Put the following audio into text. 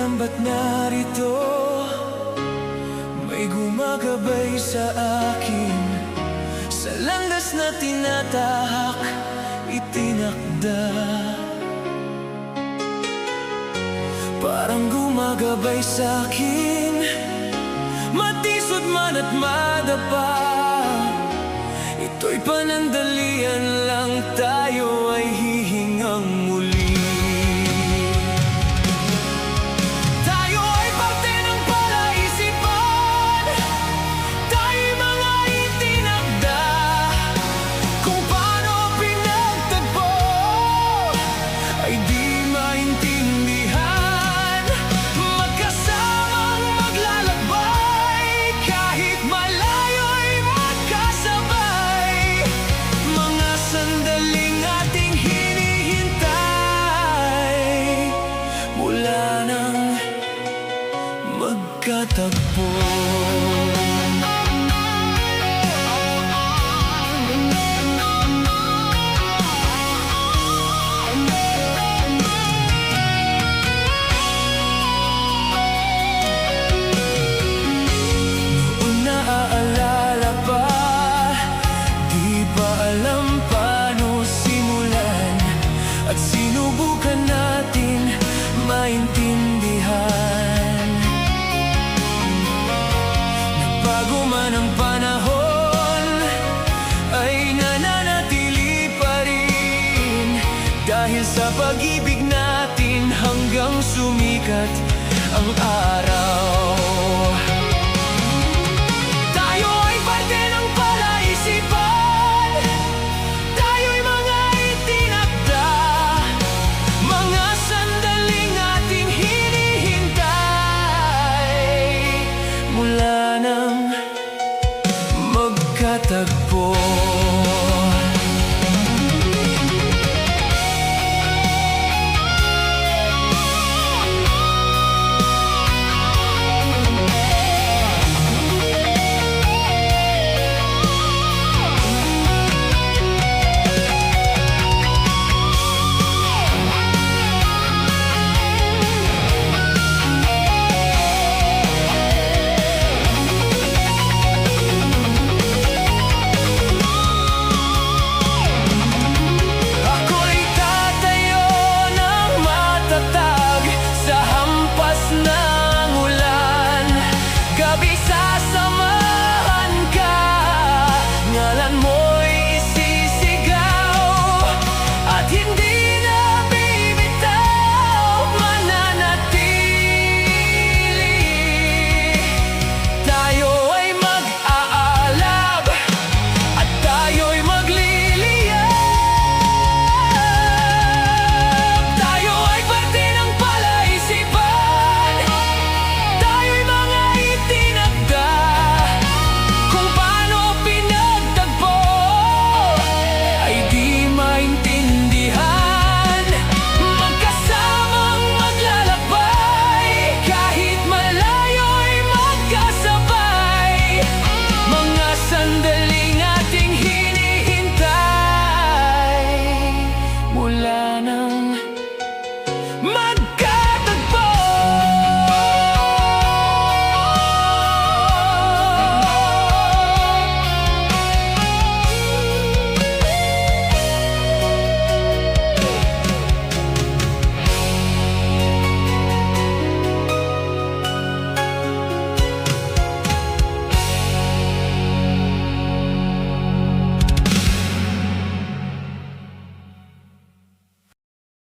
alam ba't narito may gumagabay sa akin, sa landas na tinatahak, itinakda. Parang gumagabay sa akin, matisod man at madapa. Ito'y panandalian lang, tayo ay hihingang muli. Tayo ay parte ng palaisipan, tayo'y mga itinakda. Kung paano pinagtagpo ay di maintindihan. Magkasamang maglalakbay, kahit malayo'y magkasabay. Mga sandaling ating hinihintay, mula nang magkatagpo. Naaalala pa, di pa alam paano simulan, at sinubukan natin maintindihan. Nagbago man ang panahon, ay nananatili pa rin, dahil sa pag-ibig natin hanggang sumikat